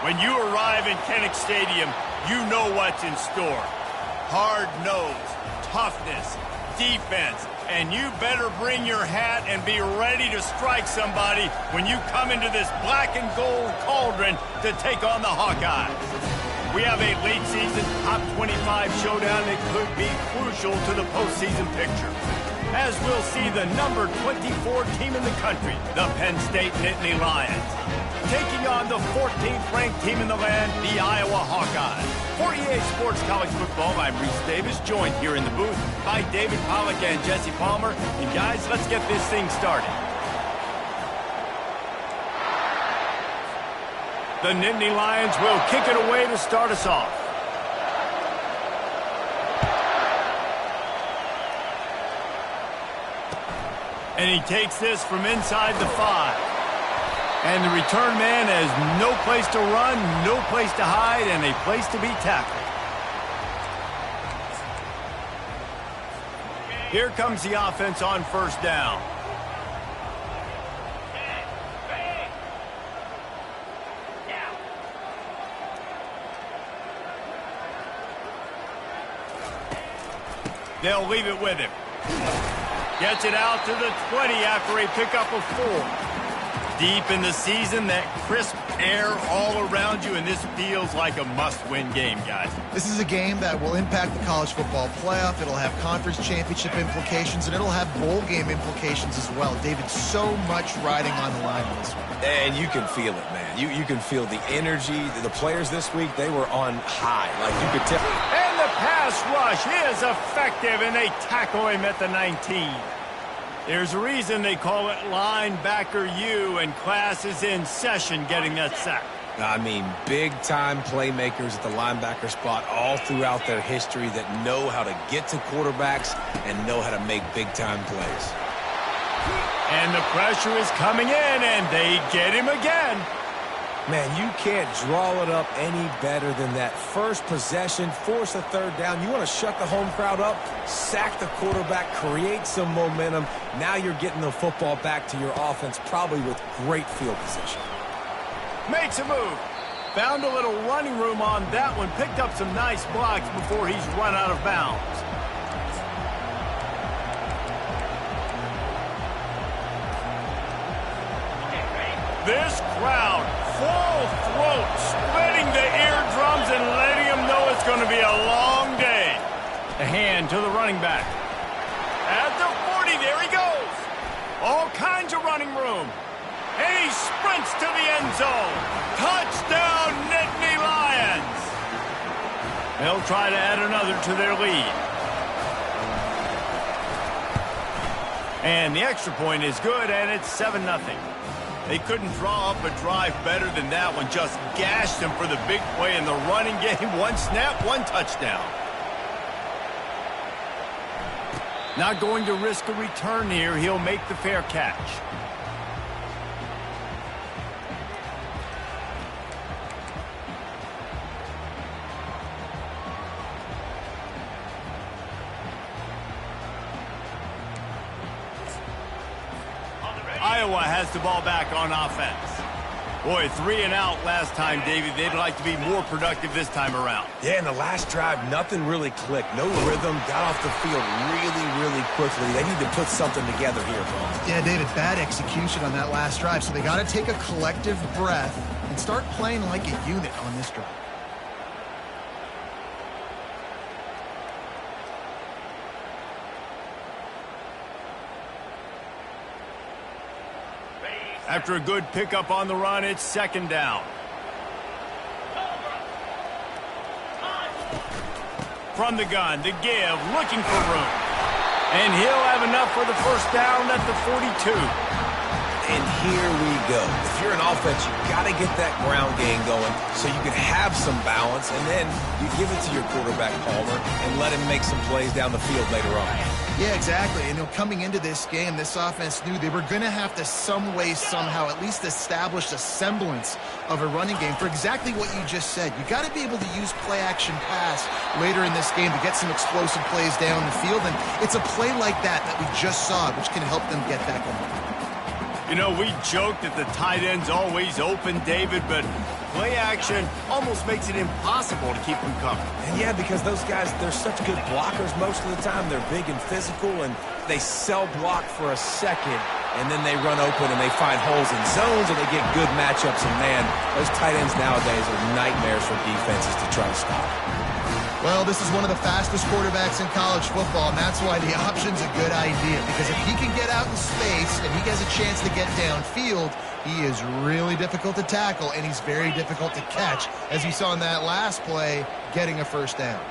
When you arrive in Kinnick Stadium, you know what's in store. Hard nose, toughness, defense, and you better bring your hat and be ready to strike somebody when you come into this black and gold cauldron to take on the Hawkeyes. We have a late season top 25 showdown that could be crucial to the postseason picture, as we'll see the number 24 team in the country, the Penn State Nittany Lions, taking on the 14th ranked team in the land, the Iowa Hawkeyes. For EA Sports College Football, I'm Reese Davis, joined here in the booth by David Pollack and Jesse Palmer. And guys, let's get this thing started. The Nittany Lions will kick it away to start us off. And he takes this from inside the 5. And the return man has no place to run, no place to hide, and a place to be tackled. Here comes the offense on first down. They'll leave it with him. Gets it out to the 20 after a pickup of 4. Deep in the season, that crisp air all around you, and this feels like a must-win game, guys. This is a game that will impact the college football playoff. It'll have conference championship implications, and it'll have bowl game implications as well. David, so much riding on the line in this one. And you can feel it, man. You can feel the energy. The players this week, they were on high. Like, you could tell. And the pass rush is effective, and they tackle him at the 19. There's a reason they call it linebacker U, and class is in session getting that sack. I mean, big-time playmakers at the linebacker spot all throughout their history that know how to get to quarterbacks and know how to make big-time plays. And the pressure is coming in, and they get him again. Man, you can't draw it up any better than that. First possession, force a third down. You want to shut the home crowd up, sack the quarterback, create some momentum. Now you're getting the football back to your offense, probably with great field position. Makes a move. Found a little running room on that one. Picked up some nice blocks before he's run out of bounds. This crowd, full throat, splitting the eardrums and letting them know it's going to be a long day. A hand to the running back. At the 40, there he goes. All kinds of running room. And he sprints to the end zone. Touchdown, Nittany Lions. They'll try to add another to their lead. And the extra point is good, and it's 7-0. They couldn't draw up a drive better than that one. Just gashed them for the big play in the running game. One snap, one touchdown. Not going to risk a return here. He'll make the fair catch. Iowa has the ball back on offense. Boy, 3 and out last time, Davey. They'd like to be more productive this time around. Yeah, in the last drive, nothing really clicked. No rhythm, got off the field really quickly. They need to put something together here, bro. Yeah, David, bad execution on that last drive, so they got to take a collective breath and start playing like a unit on this drive. After a good pickup on the run, it's 2nd down. From the gun, the give, looking for room. And he'll have enough for the first down at the 42. And here we go. If you're an offense, you got to get that ground game going so you can have some balance, and then you give it to your quarterback, Palmer, and let him make some plays down the field later on. Yeah, exactly. And coming into this game, this offense knew they were going to have to some way, somehow, at least establish a semblance of a running game for exactly what you just said. You got to be able to use play-action pass later in this game to get some explosive plays down the field, and it's a play like that we just saw, which can help them get that going. You know, we joked that the tight end's always open, David, but Play action almost makes it impossible to keep them covered. And yeah, because those guys, they're such good blockers most of the time. They're big and physical, and they sell block for a second, and then they run open and they find holes in zones, or they get good matchups. And man, those tight ends nowadays are nightmares for defenses to try to stop. Well, this is one of the fastest quarterbacks in college football, and that's why the option's a good idea. Because if he can get out in space and he has a chance to get downfield, he is really difficult to tackle, and he's very difficult to catch, as you saw in that last play, getting a first down.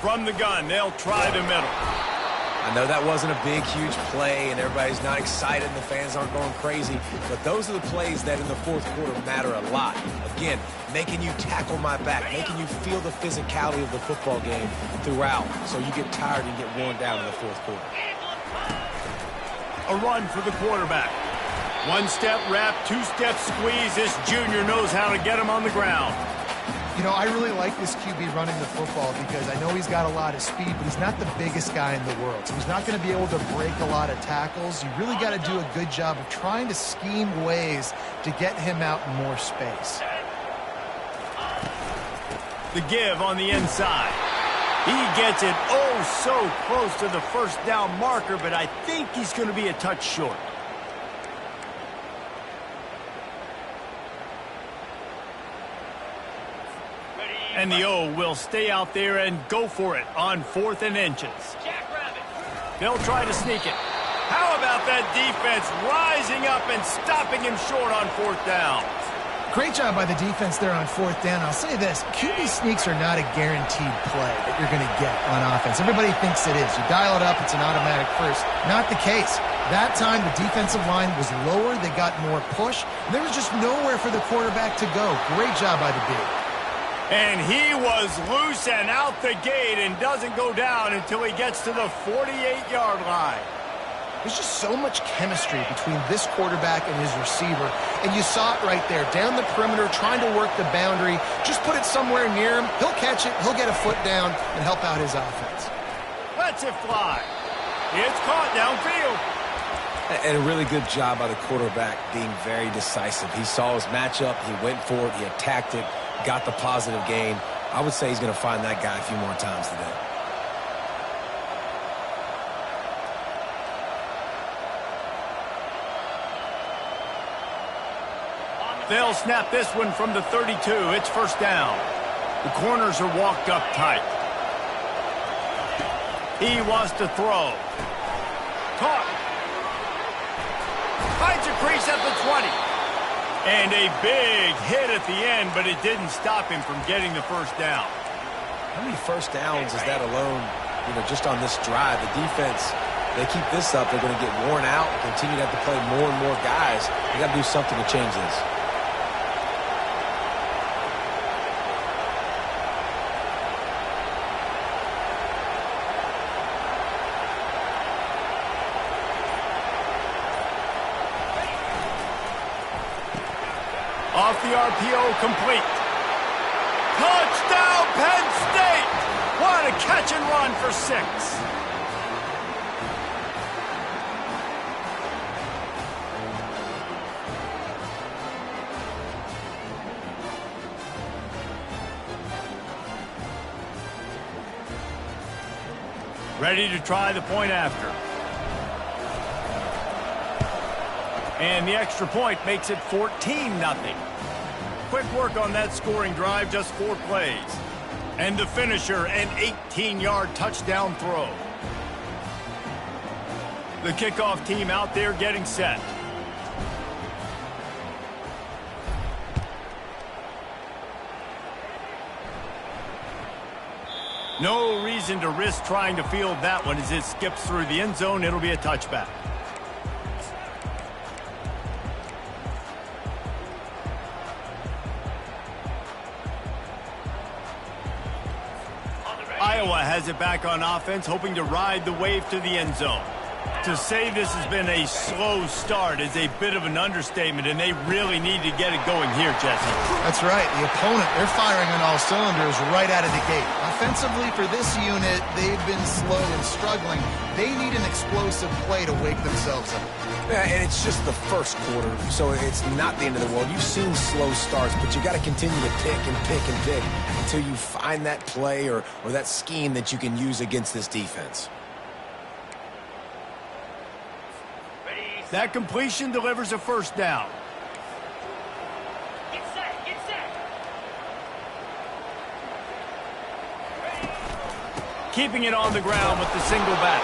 From the gun, they'll try the middle. I know that wasn't a big, huge play, and everybody's not excited, and the fans aren't going crazy, but those are the plays that in the fourth quarter matter a lot. Again, making you tackle my back, making you feel the physicality of the football game throughout, so you get tired and get worn down in the fourth quarter. A run for the quarterback. One-step wrap, two-step squeeze. This junior knows how to get him on the ground. You know, I really like this QB running the football because I know he's got a lot of speed, but he's not the biggest guy in the world. So he's not going to be able to break a lot of tackles. You really got to do a good job of trying to scheme ways to get him out in more space. The give on the inside. He gets it oh so close to the first down marker, but I think he's going to be a touch short. And the O will stay out there and go for it on 4th and inches. They'll try to sneak it. How about that defense rising up and stopping him short on 4th down? Great job by the defense there on 4th down. I'll say this, QB sneaks are not a guaranteed play that you're going to get on offense. Everybody thinks it is. You dial it up, it's an automatic first. Not the case. That time, the defensive line was lower. They got more push. And there was just nowhere for the quarterback to go. Great job by the B. And he was loose and out the gate and doesn't go down until he gets to the 48-yard line. There's just so much chemistry between this quarterback and his receiver. And you saw it right there, down the perimeter, trying to work the boundary. Just put it somewhere near him. He'll catch it. He'll get a foot down and help out his offense. Lets it fly. It's caught downfield. And a really good job by the quarterback being very decisive. He saw his matchup. He went for it. He attacked it. Got the positive gain. I would say he's going to find that guy a few more times today. They'll snap this one from the 32. It's first down. The corners are walked up tight. He wants to throw. Caught. Finds a crease at the 20. And a big hit at the end, but it didn't stop him from getting the first down. How many first downs is that alone, just on this drive? The defense, they keep this up, they're going to get worn out and continue to have to play more and more guys. They got to do something to change this. Off the RPO, complete. Touchdown, Penn State! What a catch and run for 6. Ready to try the point after. And the extra point makes it 14-0. Quick work on that scoring drive, just 4 plays. And the finisher, an 18-yard touchdown throw. The kickoff team out there getting set. No reason to risk trying to field that one as it skips through the end zone. It'll be a touchback. Iowa has it back on offense, hoping to ride the wave to the end zone. To say this has been a slow start is a bit of an understatement, and they really need to get it going here, Jesse. That's right. The opponent, they're firing on all cylinders right out of the gate. Offensively for this unit, they've been slow and struggling. They need an explosive play to wake themselves up. Yeah, and it's just the first quarter, so it's not the end of the world. You've seen slow starts, but you got to continue to pick and pick and pick until you find that play or that scheme that you can use against this defense. That completion delivers a first down. Get set, get set. Keeping it on the ground with the single back.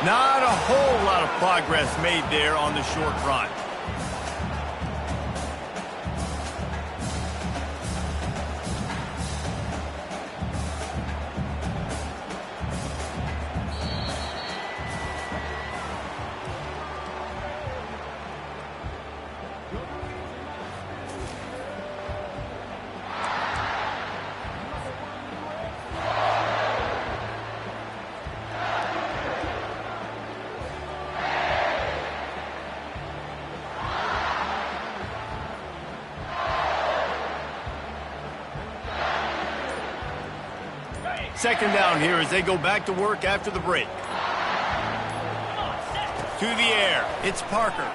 Not a whole lot of progress made there on the short run. Second down here as they go back to work after the break. To the air, it's Parker.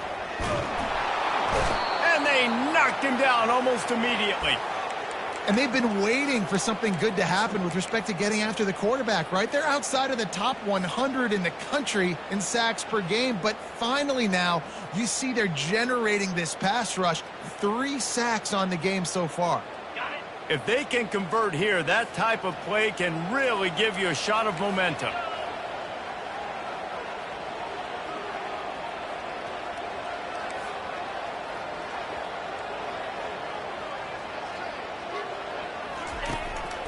And they knocked him down almost immediately. And they've been waiting for something good to happen with respect to getting after the quarterback, right? They're outside of the top 100 in the country in sacks per game, but finally now you see they're generating this pass rush. 3 sacks on the game so far. If they can convert here, that type of play can really give you a shot of momentum.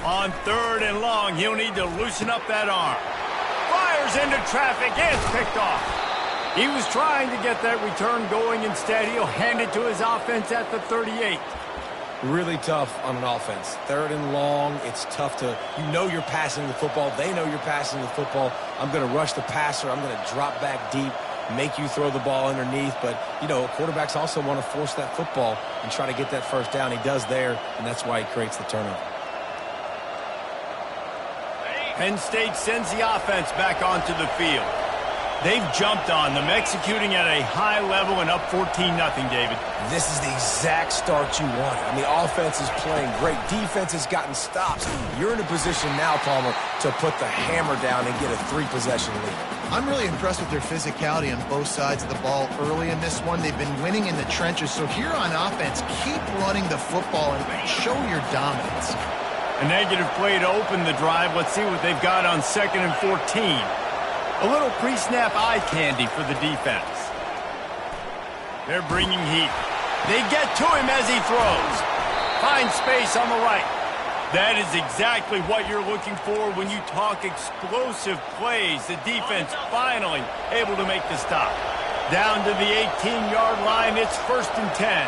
On 3rd and long, he'll need to loosen up that arm. Fires into traffic, it's picked off. He was trying to get that return going. Instead, he'll hand it to his offense at the 38. Really tough on an offense. 3rd and long, it's tough to, you know you're passing the football. They know you're passing the football. I'm going to rush the passer. I'm going to drop back deep, make you throw the ball underneath. But, you know, quarterbacks also want to force that football and try to get that first down. He does there, and that's why he creates the turnover. Penn State sends the offense back onto the field. They've jumped on them, executing at a high level and up 14-0, David. This is the exact start you wanted. I mean, offense is playing great. Defense has gotten stops. You're in a position now, Palmer, to put the hammer down and get a 3-possession lead. I'm really impressed with their physicality on both sides of the ball early in this one. They've been winning in the trenches. So here on offense, keep running the football and show your dominance. A negative play to open the drive. Let's see what they've got on 2nd and 14. A little pre-snap eye candy for the defense. They're bringing heat. They get to him as he throws. Finds space on the right. That is exactly what you're looking for when you talk explosive plays. The defense finally able to make the stop. Down to the 18-yard line, it's 1st and 10.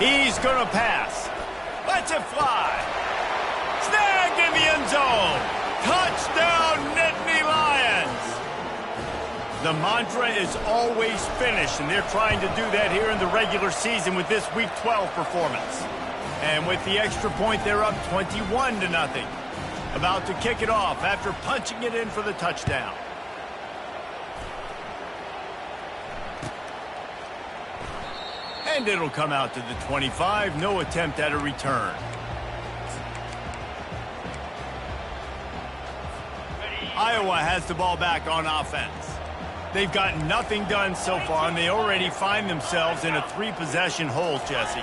He's going to pass. Lets it fly. Snagged in the end zone. Touchdown, Nittany Lions! The mantra is always finish, and they're trying to do that here in the regular season with this Week 12 performance. And with the extra point, they're up 21-0. About to kick it off after punching it in for the touchdown. And it'll come out to the 25. No attempt at a return. Iowa has the ball back on offense. They've got nothing done so far, and they already find themselves in a 3-possession hole, Jesse.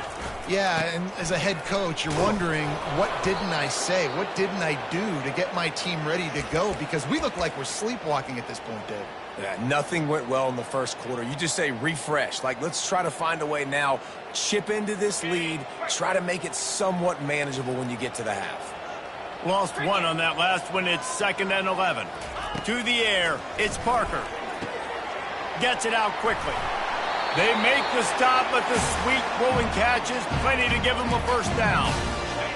Yeah, and as a head coach, you're wondering, what didn't I say? What didn't I do to get my team ready to go? Because we look like we're sleepwalking at this point, Dave. Yeah, nothing went well in the first quarter. You just say refresh. Like, let's try to find a way now, chip into this lead, try to make it somewhat manageable when you get to the half. Lost one on that last one. It's 2nd and 11. To the air, it's Parker. Gets it out quickly. They make the stop, but the sweet rolling catch is plenty to give them a first down.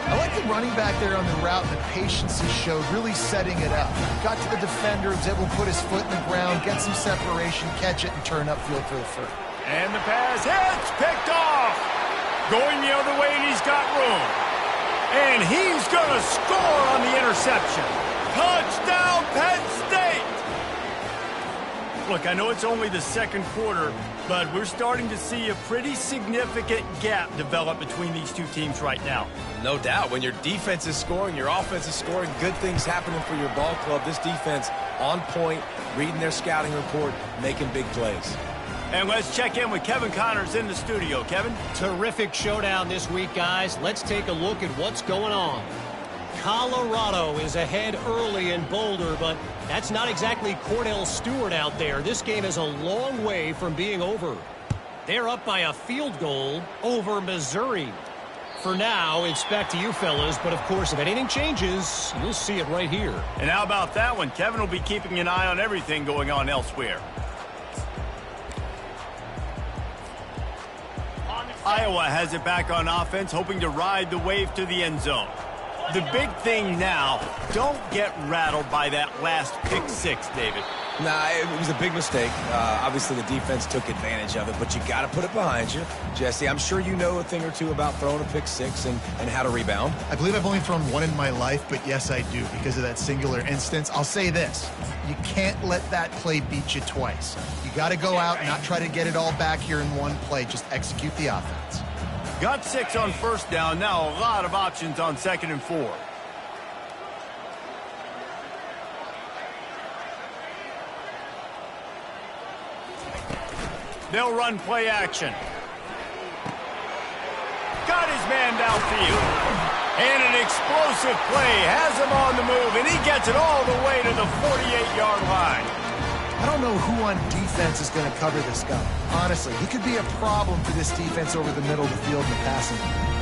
I like the running back there on the route and the patience he showed, really setting it up. Got to the defender, was able to put his foot in the ground, get some separation, catch it, and turn upfield for the first. And the pass hits, picked off. Going the other way, and he's got room. And he's going to score on the interception. Touchdown, Penn State! Look, I know it's only the second quarter, but we're starting to see a pretty significant gap develop between these two teams right now. No doubt. When your defense is scoring, your offense is scoring, good things happening for your ball club. This defense on point, reading their scouting report, making big plays. And let's check in with Kevin Connors in the studio. Kevin? Terrific showdown this week, guys. Let's take a look at what's going on. Colorado is ahead early in Boulder, but that's not exactly Cordell Stewart out there. This game is a long way from being over. They're up by a field goal over Missouri. For now, it's back to you fellas, but of course, if anything changes, you'll see it right here. And how about that one? Kevin will be keeping an eye on everything going on elsewhere. Iowa has it back on offense, hoping to ride the wave to the end zone. The big thing now, don't get rattled by that last pick six, David. Nah, it was a big mistake. Obviously, the defense took advantage of it, but you got to put it behind you. Jesse, I'm sure you know a thing or two about throwing a pick six and how to rebound. I believe I've only thrown one in my life, but yes, I do, because of that singular instance. I'll say this. You can't let that play beat you twice. You got to go out and not try to get it all back here in one play. Just execute the offense. Got 6 on first down. Now a lot of options on 2nd and 4. They'll run play action. Got his man downfield. And an explosive play has him on the move, and he gets it all the way to the 48-yard line. I don't know who on defense is going to cover this guy. Honestly, he could be a problem for this defense over the middle of the field in the passing game.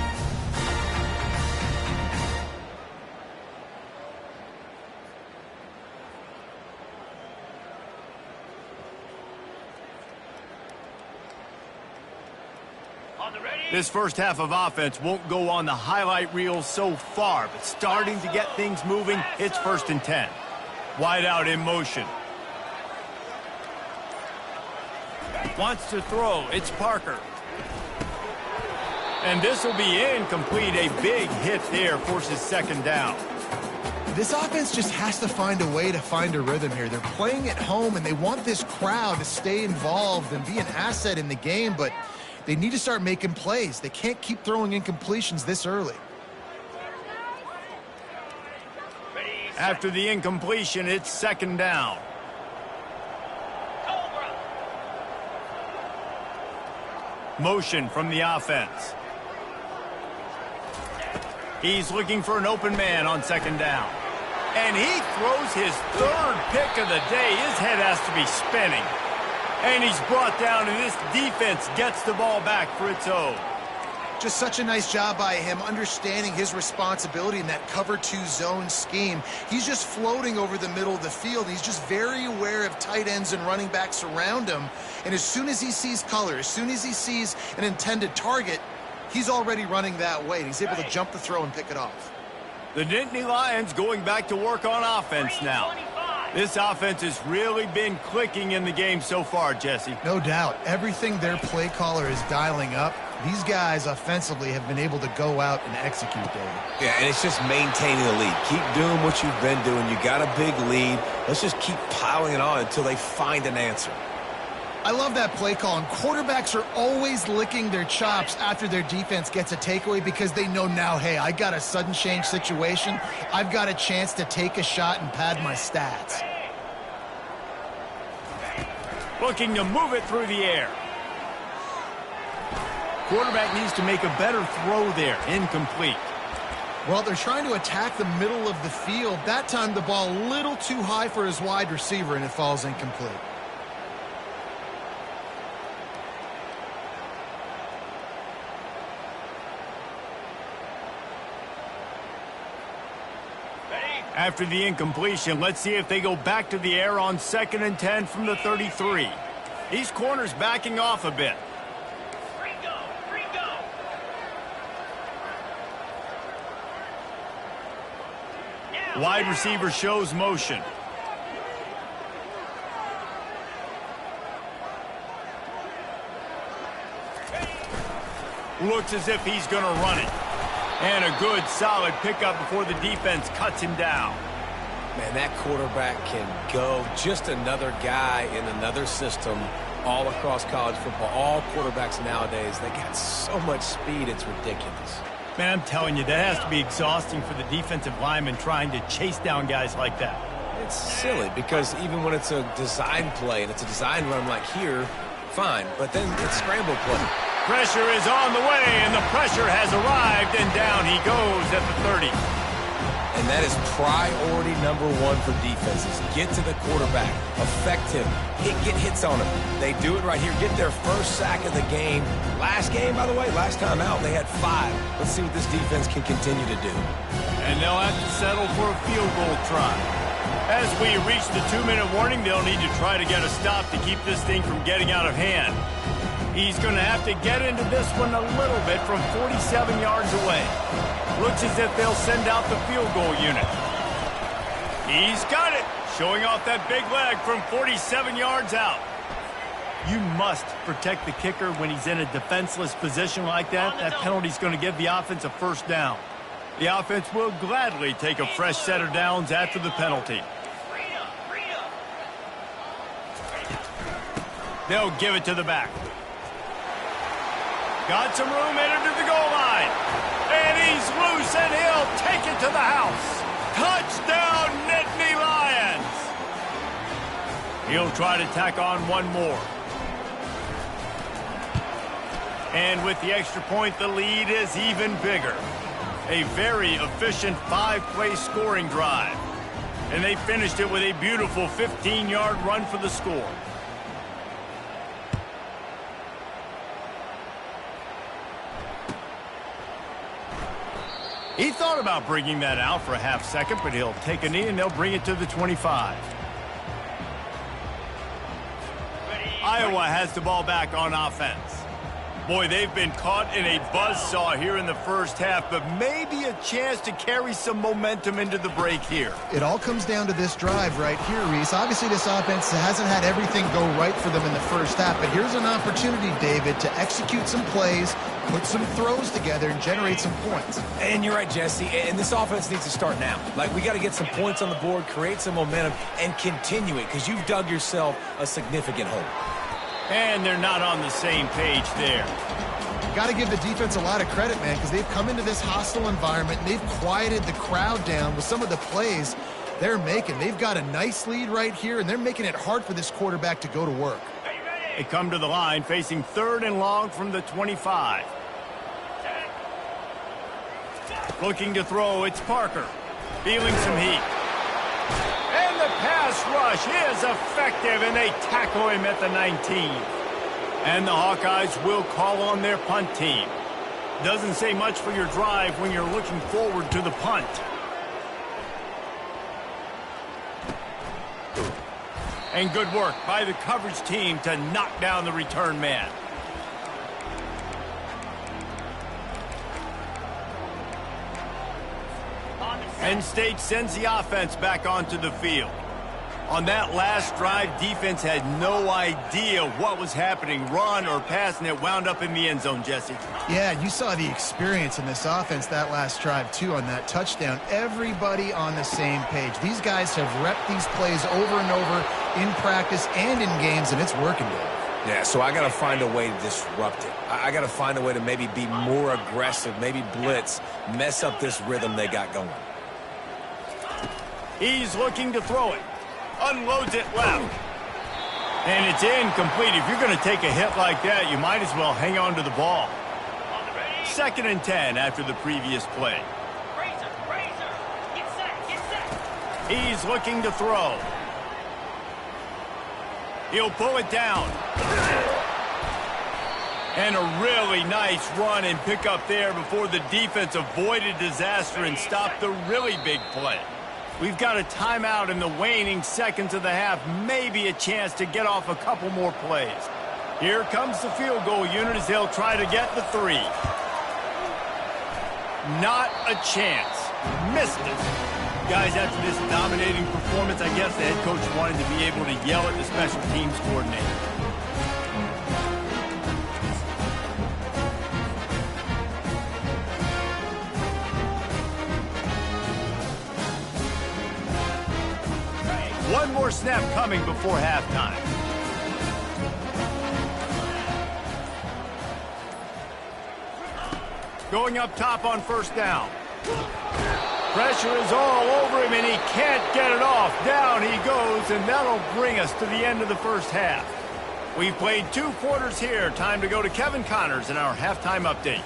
This first half of offense won't go on the highlight reel so far, but starting to get things moving, it's 1st and 10. Wide out in motion. Wants to throw. It's Parker. And this will be incomplete. A big hit there forces 2nd down. This offense just has to find a way to find a rhythm here. They're playing at home, and they want this crowd to stay involved and be an asset in the game, but they need to start making plays. They can't keep throwing incompletions this early. After the incompletion, it's 2nd down. Motion from the offense. He's looking for an open man on 2nd down. And he throws his 3rd pick of the day. His head has to be spinning. And he's brought down, and this defense gets the ball back for its own. Just such a nice job by him, understanding his responsibility in that cover 2 zone scheme. He's just floating over the middle of the field. He's just very aware of tight ends and running backs around him. And as soon as he sees color, as soon as he sees an intended target, he's already running that way. And he's able to jump the throw and pick it off. The Nittany Lions going back to work on offense now. This offense has really been clicking in the game so far, Jesse. No doubt. Everything their play caller is dialing up, these guys offensively have been able to go out and execute, David. Yeah, and it's just maintaining the lead. Keep doing what you've been doing. You got a big lead. Let's just keep piling it on until they find an answer. I love that play call, and quarterbacks are always licking their chops after their defense gets a takeaway because they know now, hey, I got a sudden change situation. I've got a chance to take a shot and pad my stats. Looking to move it through the air. Quarterback needs to make a better throw there. Incomplete. Well, they're trying to attack the middle of the field. That time the ball a little too high for his wide receiver, and it falls incomplete. After the incompletion, let's see if they go back to the air on 2nd and 10 from the 33. These corners backing off a bit. Wide receiver shows motion. Looks as if he's going to run it. And a good, solid pickup before the defense cuts him down. Man, that quarterback can go. Just another guy in another system all across college football. All quarterbacks nowadays, they got so much speed, it's ridiculous. Man, I'm telling you, that has to be exhausting for the defensive lineman trying to chase down guys like that. It's silly because even when it's a design play and it's a design run like here, fine. But then it's scramble play. Pressure is on the way, and the pressure has arrived, and down he goes at the 30. And that is priority number one for defenses. Get to the quarterback. Affect him. Get hits on him. They do it right here. Get their first sack of the game. Last game, by the way, last time out, they had 5. Let's see what this defense can continue to do. And they'll have to settle for a field goal try. As we reach the 2-minute warning, they'll need to try to get a stop to keep this thing from getting out of hand. He's going to have to get into this one a little bit from 47 yards away. Looks as if they'll send out the field goal unit. He's got it, showing off that big leg from 47 yards out. You must protect the kicker when he's in a defenseless position like that. That penalty's going to give the offense a first down. The offense will gladly take a fresh set of downs after the penalty. They'll give it to the back. Got some room headed to the goal line. And he's loose, and he'll take it to the house. Touchdown, Nittany Lions! He'll try to tack on one more. And with the extra point, the lead is even bigger. A very efficient 5-play scoring drive. And they finished it with a beautiful 15-yard run for the score. He thought about bringing that out for a half second, but he'll take a knee and they'll bring it to the 25. Iowa has the ball back on offense. Boy, they've been caught in a buzzsaw here in the first half, but maybe a chance to carry some momentum into the break here. It all comes down to this drive right here, Reese. Obviously, this offense hasn't had everything go right for them in the first half, but here's an opportunity, David, to execute some plays, put some throws together, and generate some points. And you're right, Jesse, and this offense needs to start now. Like, we got to get some points on the board, create some momentum, and continue it, because you've dug yourself a significant hole. And they're not on the same page there. Got to give the defense a lot of credit, man, because they've come into this hostile environment, and they've quieted the crowd down with some of the plays they're making. They've got a nice lead right here, and they're making it hard for this quarterback to go to work. They come to the line facing 3rd and long from the 25. Looking to throw, it's Parker. Feeling some heat. And the pass rush is effective, and they tackle him at the 19. And the Hawkeyes will call on their punt team. Doesn't say much for your drive when you're looking forward to the punt. And good work by the coverage team to knock down the return man. Penn State sends the offense back onto the field. On that last drive, defense had no idea what was happening, run or pass, and it wound up in the end zone, Jesse. Yeah, you saw the experience in this offense that last drive, too, on that touchdown. Everybody on the same page. These guys have repped these plays over and over in practice and in games, and it's working, Dave. Yeah, so I got to find a way to disrupt it. I got to find a way to maybe be more aggressive, maybe blitz, mess up this rhythm they got going. He's looking to throw it. Unloads it left. And it's incomplete. If you're going to take a hit like that, you might as well hang on to the ball. 2nd and 10 after the previous play. He's looking to throw. He'll pull it down. And a really nice run and pick up there before the defense avoided disaster and stopped the really big play. We've got a timeout in the waning seconds of the half, maybe a chance to get off a couple more plays. Here comes the field goal unit as they'll try to get the 3. Not a chance. Missed it. Guys, after this dominating performance, I guess the head coach wanted to be able to yell at the special teams coordinator. One more snap coming before halftime. Going up top on first down. Pressure is all over him, and he can't get it off. Down he goes, and that'll bring us to the end of the first half. We've played 2 quarters here. Time to go to Kevin Connors in our halftime update.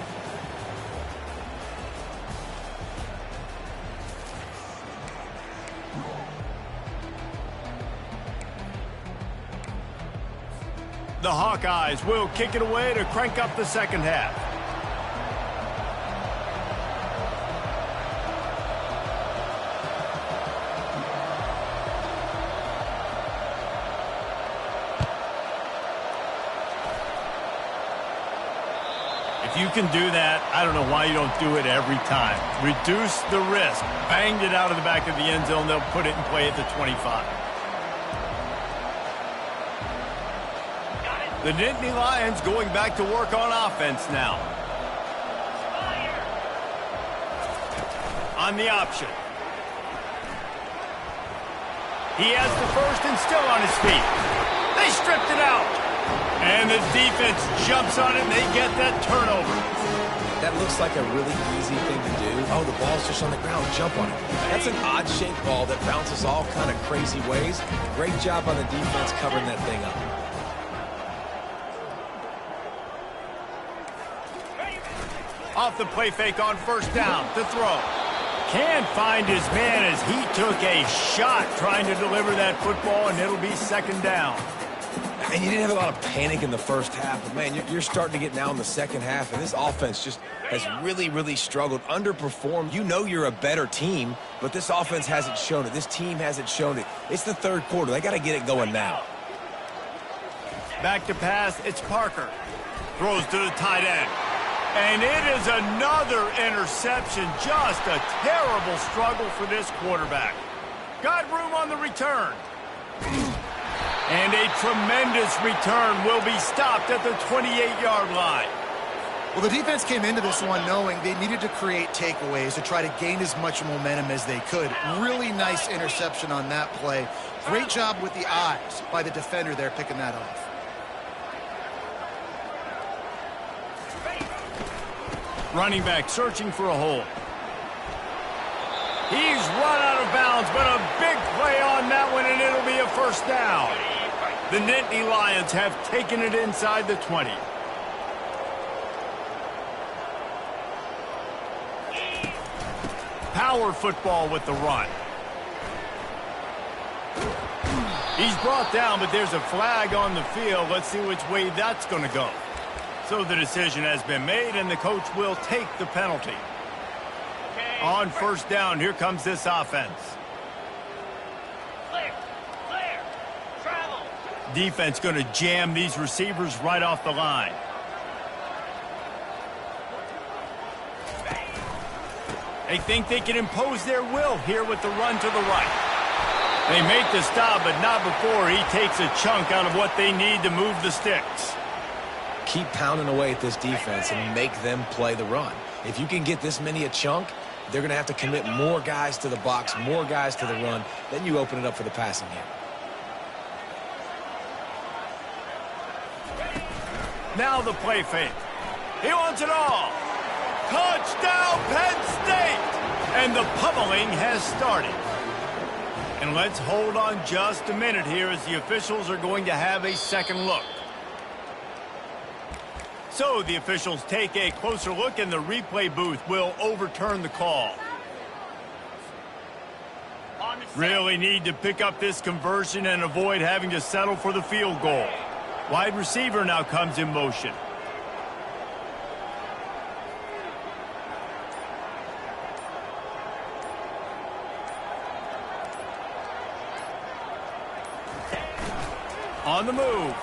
The Hawkeyes will kick it away to crank up the second half. If you can do that, I don't know why you don't do it every time. Reduce the risk. Banged it out of the back of the end zone. They'll put it in play at the 25. The Nittany Lions going back to work on offense now. On the option. He has the first and still on his feet. They stripped it out. And the defense jumps on it and they get that turnover. That looks like a really easy thing to do. Oh, the ball's just on the ground. Jump on it. That's an odd-shaped ball that bounces all kind of crazy ways. Great job on the defense covering that thing up. Off the play fake on first down to throw. Can't find his man as he took a shot trying to deliver that football, and it'll be second down. And you didn't have a lot of panic in the first half, but, man, you're starting to get now in the second half, and this offense just has really, really struggled, underperformed. You know you're a better team, but this offense hasn't shown it. This team hasn't shown it. It's the third quarter. They got to get it going now. Back to pass, it's Parker. Throws to the tight end. And it is another interception. Just a terrible struggle for this quarterback. Got room on the return. And a tremendous return will be stopped at the 28-yard line. Well, the defense came into this one knowing they needed to create takeaways to try to gain as much momentum as they could. Really nice interception on that play. Great job with the eyes by the defender there picking that off. Running back searching for a hole. He's run out of bounds, but a big play on that one, and it'll be a first down. The Nittany Lions have taken it inside the 20. Power football with the run. He's brought down, but there's a flag on the field. Let's see which way that's going to go. So the decision has been made, and the coach will take the penalty. On first down, here comes this offense. Clear. Travel. Defense going to jam these receivers right off the line. They think they can impose their will here with the run to the right. They make the stop, but not before he takes a chunk out of what they need to move the sticks. Keep pounding away at this defense and make them play the run. If you can get this many a chunk, they're going to have to commit more guys to the box, more guys to the run. Then you open it up for the passing game. Now the play fake. He wants it all. Touchdown, Penn State! And the pummeling has started. And let's hold on just a minute here as the officials are going to have a second look. So the officials take a closer look, and the replay booth will overturn the call. Really need to pick up this conversion and avoid having to settle for the field goal. Wide receiver now comes in motion. On the move.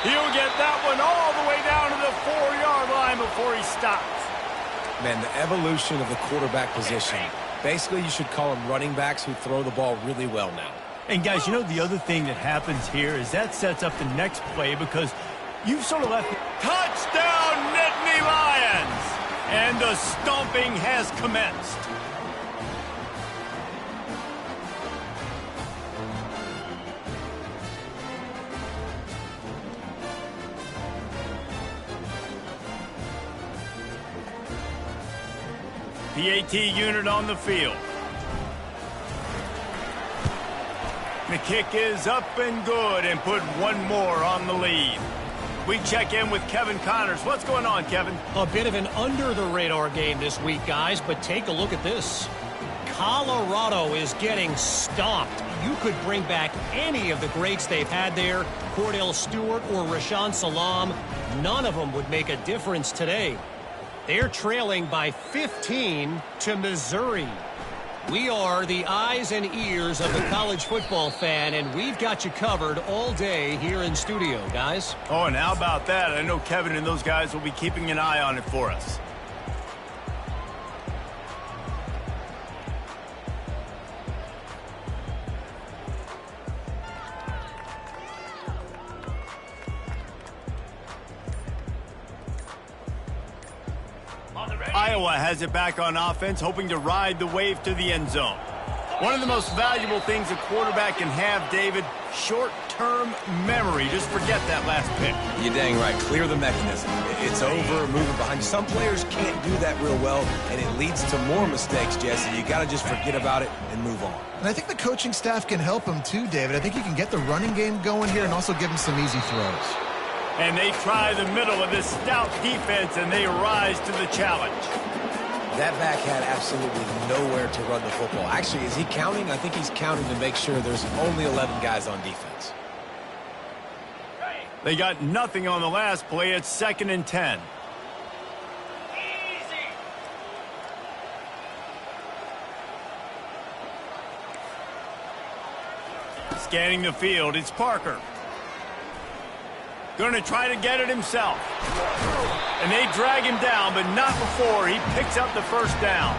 He'll get that one all the way down to the 4-yard line before he stops. Man, the evolution of the quarterback position. Basically, you should call them running backs who throw the ball really well now. And guys, you know the other thing that happens here is that sets up the next play because you've sort of left. Touchdown, Nittany Lions! And the stomping has commenced. PAT unit on the field. The kick is up and good and put one more on the lead. We check in with Kevin Connors. What's going on, Kevin? A bit of an under-the-radar game this week, guys, but take a look at this. Colorado is getting stomped. You could bring back any of the greats they've had there, Cordell Stewart or Rashaan Salaam. None of them would make a difference today. They're trailing by 15 to Missouri. We are the eyes and ears of the college football fan, and we've got you covered all day here in studio, guys. Oh, and how about that? I know Kevin and those guys will be keeping an eye on it for us. Iowa has it back on offense, hoping to ride the wave to the end zone. One of the most valuable things a quarterback can have, David, short-term memory. Just forget that last pick. You're dang right. Clear the mechanism. It's over, moving behind. Some players can't do that real well, and it leads to more mistakes, Jesse. You got to just forget about it and move on. And I think the coaching staff can help him too, David. I think he can get the running game going here and also give him some easy throws. And they try the middle of this stout defense, and they rise to the challenge. That back had absolutely nowhere to run the football. Actually, is he counting? I think he's counting to make sure there's only 11 guys on defense. They got nothing on the last play. It's 2nd and 10. Scanning the field, it's Parker. Going to try to get it himself. And they drag him down, but not before he picks up the first down.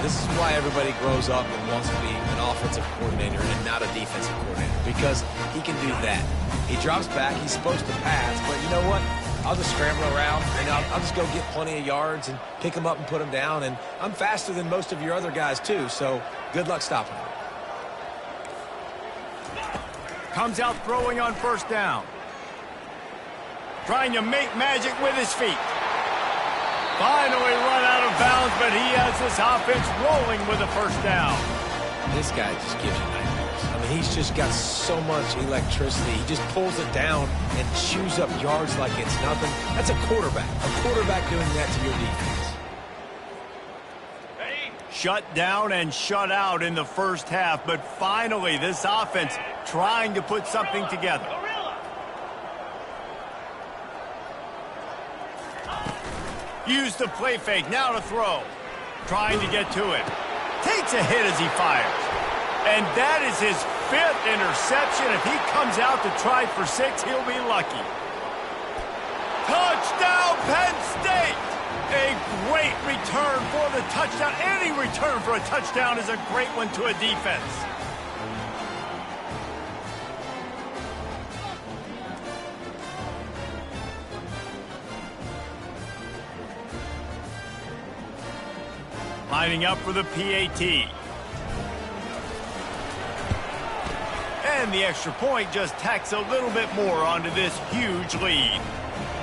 This is why everybody grows up and wants to be an offensive coordinator and not a defensive coordinator, because he can do that. He drops back, he's supposed to pass, but you know what? I'll just scramble around, and I'll just go get plenty of yards and pick him up and put him down, and I'm faster than most of your other guys too, so good luck stopping him. Comes out throwing on first down. Trying to make magic with his feet. Finally run out of bounds, but he has this offense rolling with a first down. This guy just gives you nightmares. I mean, he's just got so much electricity. He just pulls it down and chews up yards like it's nothing. That's a quarterback. A quarterback doing that to your defense. Shut down and shut out in the first half, but finally this offense trying to put something together. Use the play fake, now to throw. Trying to get to it. Takes a hit as he fires. And that is his 5th interception. If he comes out to try for 6, he'll be lucky. Touchdown, Penn State! A great return for the touchdown. Any return for a touchdown is a great one to a defense. Lining up for the PAT. And the extra point just tacks a little bit more onto this huge lead.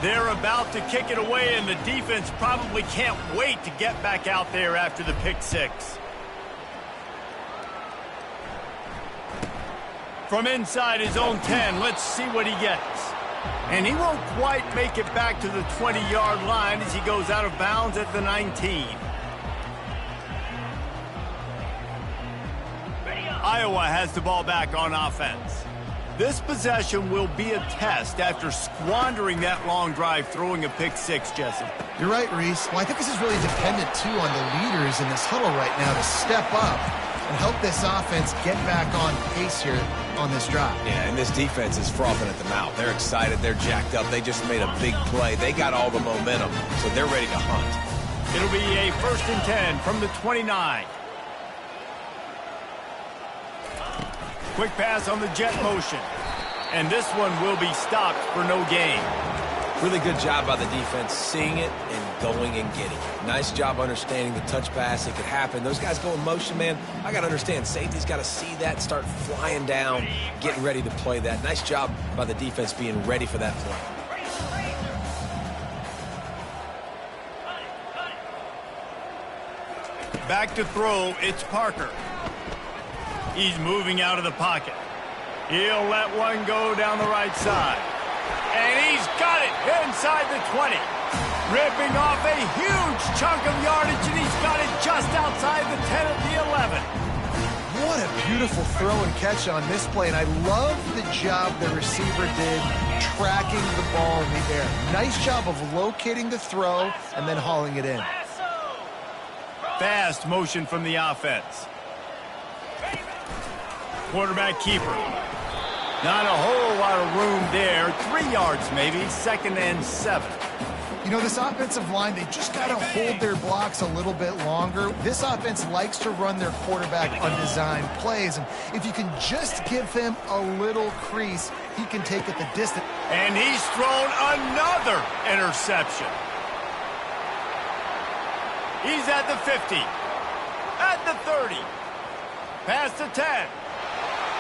They're about to kick it away, and the defense probably can't wait to get back out there after the pick 6. From inside his own 10, let's see what he gets. And he won't quite make it back to the 20-yard line as he goes out of bounds at the 19. Iowa has the ball back on offense. This possession will be a test after squandering that long drive throwing a pick 6, Jesse. You're right, Reese. Well, I think this is really dependent, too, on the leaders in this huddle right now to step up and help this offense get back on pace here on this drive. Yeah, and this defense is frothing at the mouth. They're excited. They're jacked up. They just made a big play. They got all the momentum, so they're ready to hunt. It'll be a 1st and 10 from the 29. Quick pass on the jet motion. And this one will be stopped for no gain. Really good job by the defense seeing it and going and getting it. Nice job understanding the touch pass. It could happen. Those guys go in motion, man. I got to understand. Safety's got to see that, start flying down, getting ready to play that. Nice job by the defense being ready for that play. Back to throw, it's Parker. He's moving out of the pocket. He'll let one go down the right side. And he's got it inside the 20. Ripping off a huge chunk of yardage, and he's got it just outside the 10 of the 11. What a beautiful throw and catch on this play, and I love the job the receiver did tracking the ball in the air. Nice job of locating the throw and then hauling it in. Fast motion from the offense. Quarterback keeper. Not a whole lot of room there. 3 yards maybe, 2nd and 7. You know, this offensive line, they just got to hold their blocks a little bit longer. This offense likes to run their quarterback on design plays, and if you can just give him a little crease, he can take it the distance. And he's thrown another interception. He's at the 50, at the 30, past the 10.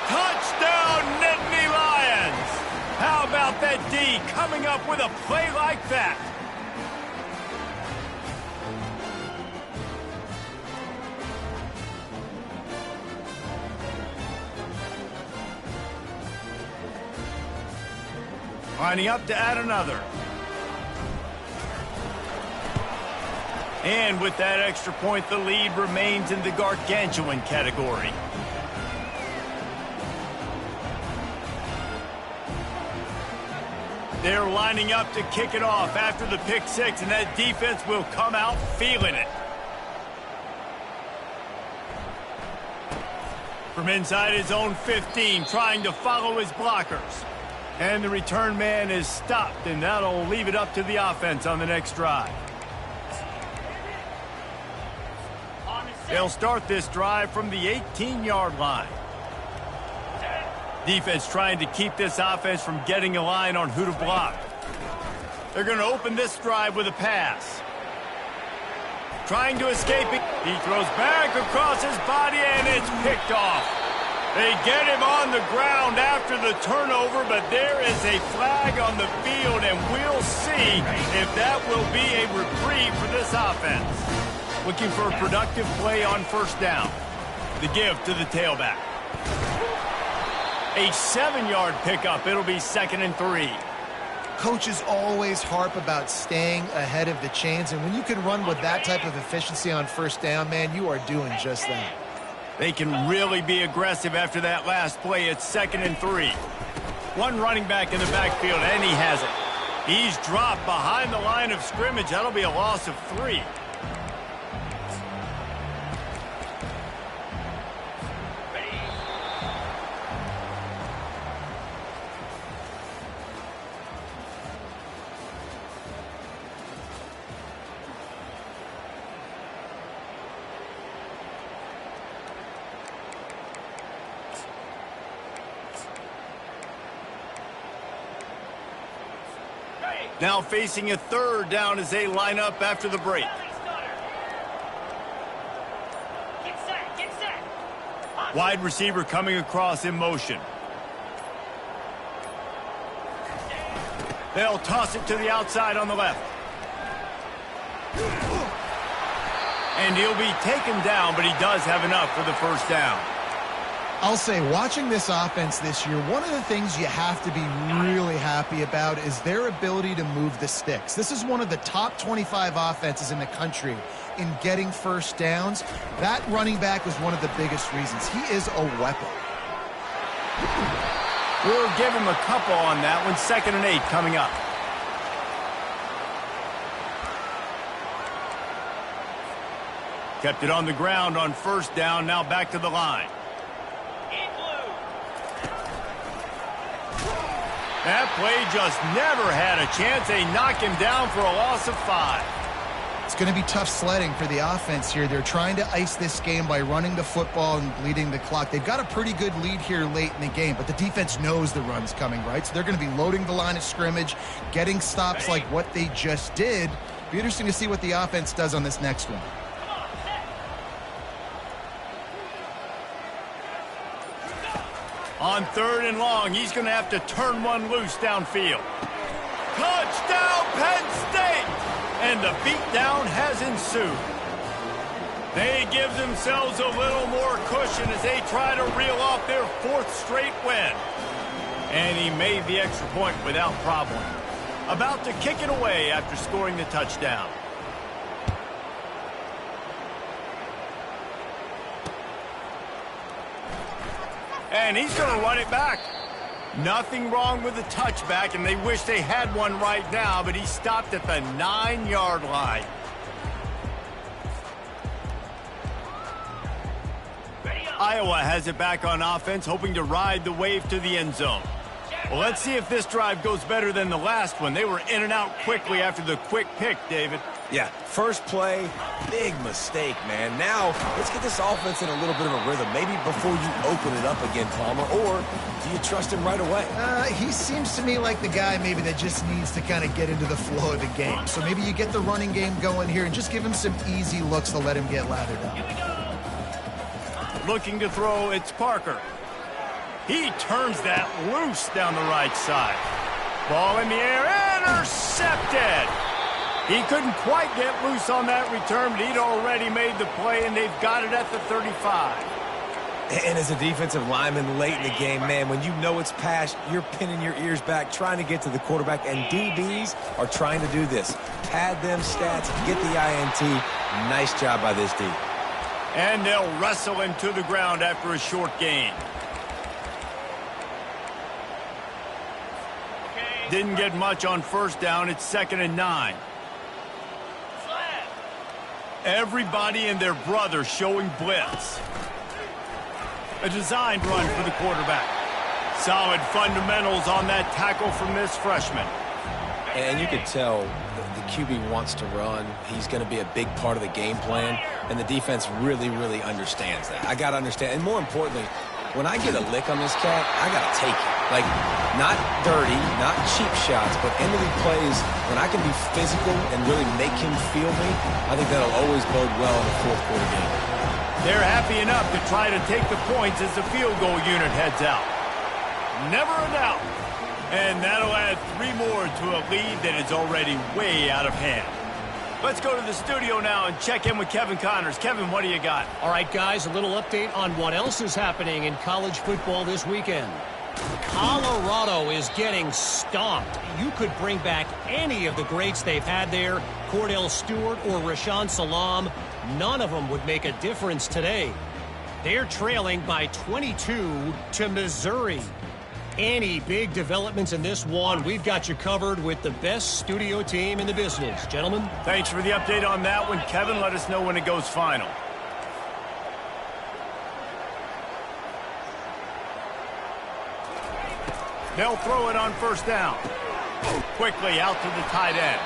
Touchdown, Nittany Lions! How about that D coming up with a play like that? Lining up to add another. And with that extra point, the lead remains in the gargantuan category. They're lining up to kick it off after the pick six, and that defense will come out feeling it. From inside his own 15, trying to follow his blockers. And the return man is stopped, and that'll leave it up to the offense on the next drive. They'll start this drive from the 18-yard line. Defense trying to keep this offense from getting a line on who to block. They're going to open this drive with a pass. Trying to escape it. He throws back across his body, and it's picked off. They get him on the ground after the turnover, but there is a flag on the field, and we'll see if that will be a reprieve for this offense. Looking for a productive play on first down. The give to the tailback. A 7-yard pickup. It'll be 2nd and 3. Coaches always harp about staying ahead of the chains, and when you can run with that type of efficiency on first down, man, you are doing just that. They can really be aggressive after that last play. It's 2nd and 3. One running back in the backfield, and he has it. He's dropped behind the line of scrimmage. That'll be a loss of 3. Now facing a 3rd down as they line up after the break. Wide receiver coming across in motion. They'll toss it to the outside on the left. And he'll be taken down, but he does have enough for the first down. I'll say, watching this offense this year, one of the things you have to be really happy about is their ability to move the sticks. This is one of the top 25 offenses in the country in getting first downs. That running back was one of the biggest reasons. He is a weapon. We'll give him a couple on that one. 2nd and 8 coming up. Kept it on the ground on first down. Now back to the line. That play just never had a chance. They knock him down for a loss of 5. It's going to be tough sledding for the offense here. They're trying to ice this game by running the football and bleeding the clock. They've got a pretty good lead here late in the game, but the defense knows the run's coming, right? So they're going to be loading the line of scrimmage, getting stops like what they just did. Be interesting to see what the offense does on this next one. On 3rd and long, he's going to have to turn one loose downfield. Touchdown, Penn State! And the beatdown has ensued. They give themselves a little more cushion as they try to reel off their 4th straight win. And he made the extra point without problem. About to kick it away after scoring the touchdown. And he's going to run it back. Nothing wrong with the touchback, and they wish they had one right now, but he stopped at the 9-yard line. Iowa has it back on offense, hoping to ride the wave to the end zone. Well, let's see if this drive goes better than the last one. They were in and out quickly after the quick pick, David. Yeah, first play, big mistake, man. Now, let's get this offense in a little bit of a rhythm. Maybe before you open it up again, Palmer, or do you trust him right away? He seems to me like the guy maybe that just needs to kind of get into the flow of the game. So maybe you get the running game going here and just give him some easy looks to let him get lathered up. Looking to throw, it's Parker. He turns that loose down the right side. Ball in the air, intercepted! He couldn't quite get loose on that return, but he'd already made the play, and they've got it at the 35. And as a defensive lineman late in the game, man, when you know it's past, you're pinning your ears back, trying to get to the quarterback, and DBs are trying to do this. Pad them stats, get the INT. Nice job by this D. And they'll wrestle him to the ground after a short gain. Didn't get much on 1st down. It's 2nd and 9. Everybody and their brother showing blitz. A designed run for the quarterback. Solid fundamentals on that tackle from this freshman. And you could tell the QB wants to run. He's going to be a big part of the game plan. And the defense really, really understands that. I got to understand. And more importantly, when I get a lick on this cat, I got to take it. Like, not dirty, not cheap shots, but end-of-the plays, when I can be physical and really make him feel me, I think that'll always bode well in the 4th quarter game. They're happy enough to try to take the points as the field goal unit heads out. Never a doubt. And that'll add 3 more to a lead that is already way out of hand. Let's go to the studio now and check in with Kevin Connors. Kevin, what do you got? All right, guys, a little update on what else is happening in college football this weekend. Colorado is getting stomped. You could bring back any of the greats they've had there, Cordell Stewart or Rashaan Salaam. None of them would make a difference today. They're trailing by 22 to Missouri. Any big developments in this one, we've got you covered with the best studio team in the business. Gentlemen. Thanks for the update on that one. Kevin, let us know when it goes final. They'll throw it on 1st down. Quickly out to the tight end.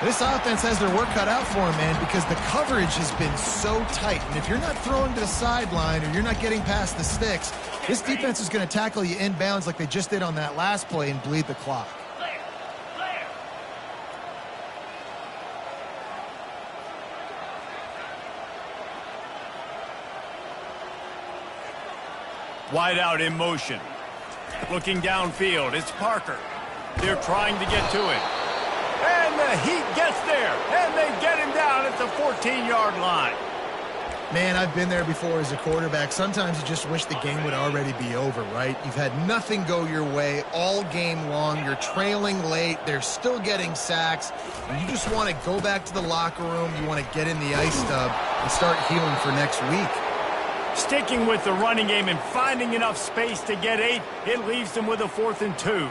This offense has their work cut out for them, man, because the coverage has been so tight. And if you're not throwing to the sideline or you're not getting past the sticks, this defense is going to tackle you inbounds like they just did on that last play and bleed the clock. Wide out in motion. Looking downfield, it's Parker. They're trying to get to it. And the Heat gets there, and they get him down at the 14-yard line. Man, I've been there before as a quarterback. Sometimes you just wish the game would already be over, right? You've had nothing go your way all game long. You're trailing late. They're still getting sacks. And you just want to go back to the locker room. You want to get in the ice tub and start healing for next week. Sticking with the running game and finding enough space to get 8, it leaves them with a 4th and 2.